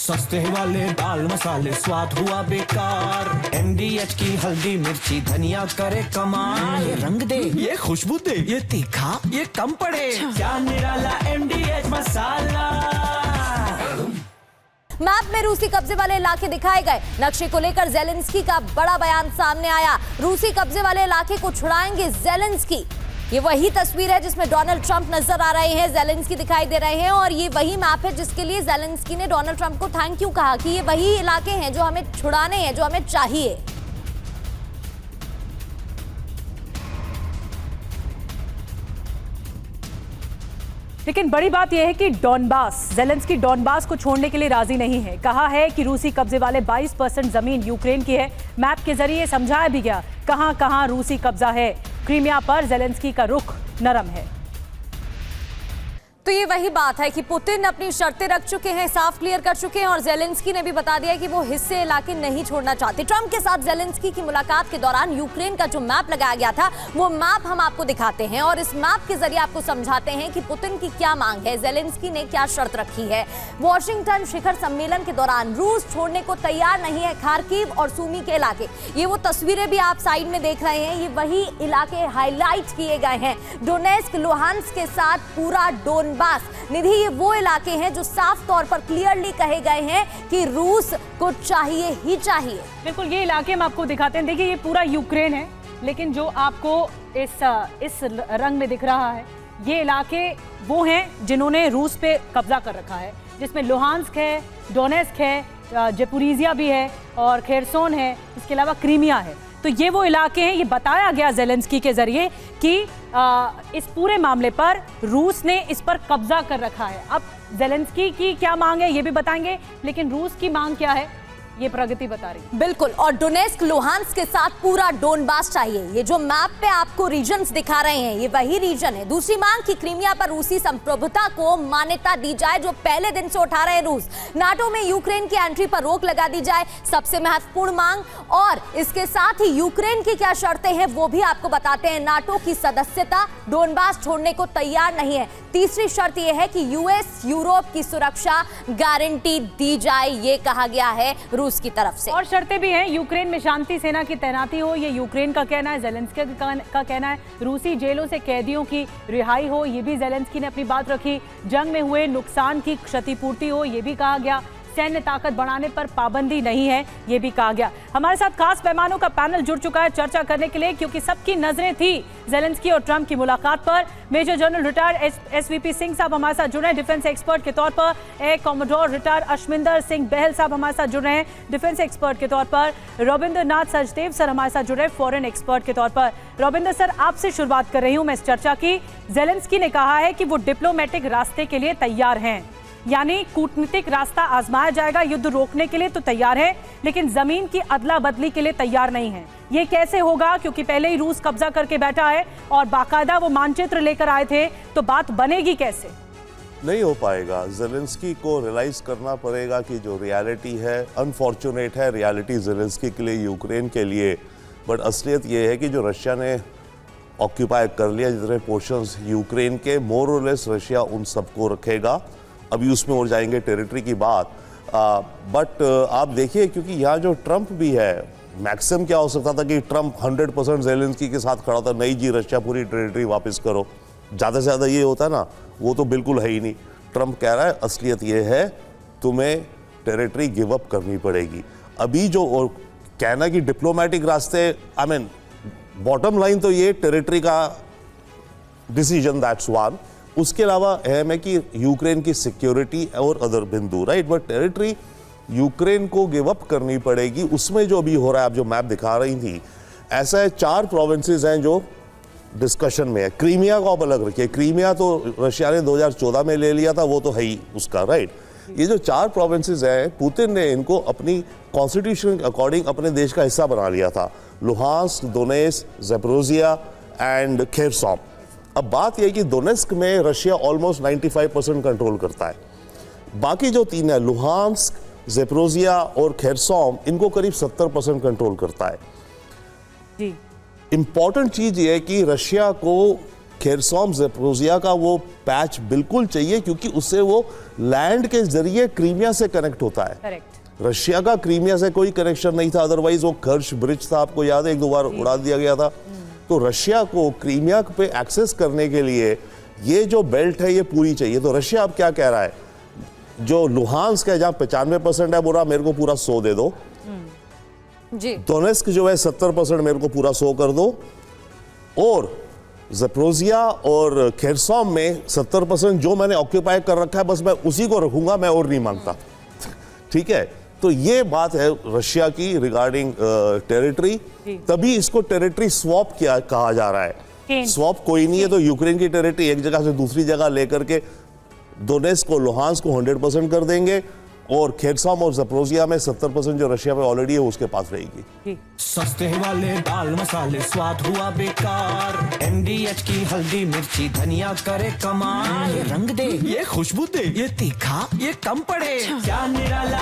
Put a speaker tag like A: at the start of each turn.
A: सस्ते वाले दाल मसाले स्वाद हुआ बेकार। MDH की हल्दी मिर्ची धनिया करे कमाल। ये रंग दे, ये खुशबू दे, ये तीखा, ये कम पड़े। क्या निराला MDH मसाला।
B: मैप में रूसी कब्जे वाले इलाके दिखाए गए। नक्शे को लेकर ज़ेलेंस्की का बड़ा बयान सामने आया। रूसी कब्जे वाले इलाके को छुड़ाएंगे ज़ेलेंस्की। ये वही तस्वीर है जिसमें डोनाल्ड ट्रंप नजर आ रहे हैं, ज़ेलेंस्की दिखाई दे रहे हैं और ये वही मैप है जिसके लिए ज़ेलेंस्की ने डोनाल्ड ट्रंप को थैंक यू कहा कि ये वही इलाके हैं जो हमें छुड़ाने हैं, जो हमें चाहिए।
C: लेकिन बड़ी बात यह है कि ज़ेलेंस्की डॉनबास को छोड़ने के लिए राजी नहीं है। कहा है कि रूसी कब्जे वाले 22% जमीन यूक्रेन की है। मैप के जरिए समझाया भी गया कहां कहां रूसी कब्जा है। क्रीमिया पर ज़ेलेंस्की का रुख नरम है।
B: तो ये वही बात है कि पुतिन अपनी शर्तें रख चुके हैं, साफ क्लियर कर चुके हैं और ज़ेलेंस्की ने भी बता दिया है कि वो हिस्से इलाके नहीं छोड़ना चाहते। ट्रंप के साथ ज़ेलेंस्की की मुलाकात के दौरान यूक्रेन का जो मैप लगाया गया था वो मैप हम आपको दिखाते हैं और इस मैप के जरिए आपको समझाते हैं कि पुतिन की क्या मांग है, ज़ेलेंस्की ने क्या शर्त रखी है। वॉशिंगटन शिखर सम्मेलन के दौरान रूस छोड़ने को तैयार नहीं है खार्किव और सूमी के इलाके। ये वो तस्वीरें भी आप साइड में देख रहे हैं, ये वही इलाके हाईलाइट किए गए हैं। डोनेस्क लुहांस्क के साथ पूरा डोनबास निधि, ये वो इलाके हैं जो साफ तौर पर क्लियरली कहे गए हैं कि रूस को चाहिए ही चाहिए।
C: बिल्कुल, ये इलाके हम आपको दिखाते हैं। देखिए, ये पूरा यूक्रेन है, लेकिन जो आपको इस रंग में दिख रहा है ये इलाके वो हैं जिन्होंने रूस पे कब्जा कर रखा है, जिसमें लुहांस्क है, डोनेस्क है, जेपोरिजिया भी है और खेरसोन है, इसके अलावा क्रीमिया है। तो ये वो इलाके हैं। ये बताया गया ज़ेलेंस्की के जरिए कि इस पूरे मामले पर रूस ने इस पर कब्जा कर रखा है। अब ज़ेलेंस्की की क्या मांग है ये भी बताएंगे, लेकिन रूस की मांग क्या है ये प्रगति बता रही।
B: बिल्कुल, और डोनेस्क लुहांस्क के साथ पूरा डोनबास चाहिए। ये जो मैप पे आपको रीजन्स दिखा रहे हैं ये वही रीजन है। दूसरी मांग कि क्रीमिया पर रूसी संप्रभुता को मान्यता दी जाए, जो पहले दिन से उठा रहे हैं रूस। नाटो में यूक्रेन की एंट्री पर रोक लगा दी जाए, सबसे महत्वपूर्ण मांग। और इसके साथ ही यूक्रेन की क्या शर्तें हैं वो भी आपको बताते हैं। नाटो की सदस्यता, डोनबास छोड़ने को तैयार नहीं है। तीसरी शर्त यह है कि यूएस यूरोप की सुरक्षा गारंटी दी जाए, ये कहा गया है रूस की तरफ से।
C: और शर्तें भी हैं, यूक्रेन में शांति सेना की तैनाती हो, ये यूक्रेन का कहना है। ज़ेलेंस्की का कहना है रूसी जेलों से कैदियों की रिहाई हो, ये भी ज़ेलेंस्की ने अपनी बात रखी। जंग में हुए नुकसान की क्षतिपूर्ति हो, ये भी कहा गया। सैन्य ताकत बढ़ाने पर पाबंदी नहीं है, ये भी कहा गया। हमारे साथ खास मेहमानों का पैनल जुड़ चुका है चर्चा करने के लिए, क्योंकि सबकी नजरें थी ज़ेलेंस्की और ट्रंप की मुलाकात पर। Major general retired SVP Singh साहब हमारे साथ जुड़ रहे हैं डिफेंस एक्सपर्ट के तौर पर। एयर कॉमोडोर रिटायर्ड अशमिंदर सिंह बहल साहब हमारे साथ जुड़ रहे हैं डिफेंस एक्सपर्ट के तौर पर। रविंद्रनाथ सचदेव सर हमारे साथ जुड़ रहे हैं फॉरेन एक्सपर्ट के तौर पर। रविंद्र सर, आपसे शुरुआत कर रही हूँ मैं इस चर्चा की। ज़ेलेंस्की ने कहा है कि वो डिप्लोमेटिक रास्ते के लिए तैयार हैं, यानी कूटनीतिक रास्ता आजमाया जाएगा। युद्ध रोकने के लिए तो तैयार है, लेकिन जमीन की अदला बदली के लिए तैयार नहीं है। ये कैसे होगा, क्योंकि पहले ही रूस कब्जा करके बैठा है और बाकायदा वो मानचित्र लेकर आए थे, तो बात बनेगी कैसे?
D: नहीं हो पाएगा। ज़ेलेंस्की को रियलाइज करना पड़ेगा कि जो रियलिटी है, अनफॉर्चुनेट है रियलिटी ज़ेलेंस्की के लिए, यूक्रेन के लिए, बट असलियत ये है कि जो रशिया ने ऑक्यूपाई कर लिया जितने पोर्शंस यूक्रेन के, मोर और लेस रशिया उन सबको रखेगा। अभी उसमें और जाएंगे टेरिटरी की बात, बट आप देखिए, क्योंकि यहाँ जो ट्रंप भी है, मैक्सिमम क्या हो सकता था कि ट्रंप 100% ज़ेलेंस्की के साथ खड़ा था, नहीं जी रशिया पूरी टेरिटरी वापस करो, ज़्यादा से ज़्यादा ये होता है ना, वो तो बिल्कुल है ही नहीं। ट्रंप कह रहा है असलियत ये है तुम्हें टेरिटरी गिव अप करनी पड़ेगी। अभी जो और कहना कि डिप्लोमेटिक रास्ते, आई मीन बॉटम लाइन तो ये टेरिटरी का डिसीजन, दैट्स वन। उसके अलावा अहम है कि यूक्रेन की सिक्योरिटी और अदर बिंदु, राइट, बट टेरिटरी यूक्रेन को गिव अप करनी पड़ेगी। उसमें जो अभी हो रहा है, आप जो मैप दिखा रही थी, ऐसा है 4 प्रोविंसेस हैं जो डिस्कशन में है। क्रीमिया को आप अलग रखिए, क्रीमिया तो रशिया ने 2014 में ले लिया था, वो तो है ही उसका, राइट। ये जो 4 प्रोविंसेस हैं, पुतिन ने इनको अपनी कॉन्स्टिट्यूशन के अकॉर्डिंग अपने देश का हिस्सा बना लिया था। Luhansk, Donetsk, Zaporizhzhia and Kherson. अब बात यह है कि दोनेत्स्क में रशिया ऑलमोस्ट 95% कंट्रोल करता है। बाकी जो 3 है, लुहांस्क, ज़ेपोरिजिया और खेरसोन, इनको करीब 70% कंट्रोल करता है।
C: जी।
D: इंपॉर्टेंट चीज ये है कि रशिया को खेरसॉम ज़ेपोरिज़िया का वो पैच बिल्कुल चाहिए, क्योंकि उससे वो लैंड के जरिए क्रीमिया से कनेक्ट होता है।
C: करेक्ट।
D: रशिया का क्रीमिया से कोई कनेक्शन नहीं था, अदरवाइज वो कर्श ब्रिज था, आपको याद है, 1-2 बार उड़ा दिया गया था। तो रशिया को क्रीमिया पे एक्सेस करने के लिए ये जो बेल्ट है ये पूरी चाहिए। तो रशिया अब क्या कह रहा है, जो लुहांस्क है जहाँ 95% है, बोला मेरे को पूरा 100 दे दो।
B: जी।
D: डोनेस्क जो है 70% मेरे को पूरा 100 कर दो, और ज़ेपोरिज़िया और खेरसॉम में 70% जो मैंने ऑक्यूपाई कर रखा है बस मैं उसी को रखूंगा, मैं और नहीं मांगता। ठीक है, तो ये बात है रशिया की रिगार्डिंग टेरिटरी। तभी इसको टेरिटरी स्वैप किया कहा जा रहा है। स्वैप कोई नहीं है, तो यूक्रेन की टेरिटरी एक जगह से दूसरी जगह लेकर के डोनेस्क को, लुहांस्क को 100% कर देंगे, और खेरसॉम और ज़ेपोरिज़िया में 70% जो रशिया में ऑलरेडी है उसके पास रहेगी।
A: सस्ते वाले दाल मसाले स्वाद हुआ बेकार, MDH की हल्दी मिर्ची धनिया करे कमाल। ये रंग दे, ये खुशबू दे, ये तीखा, ये कम पड़े, क्या निराला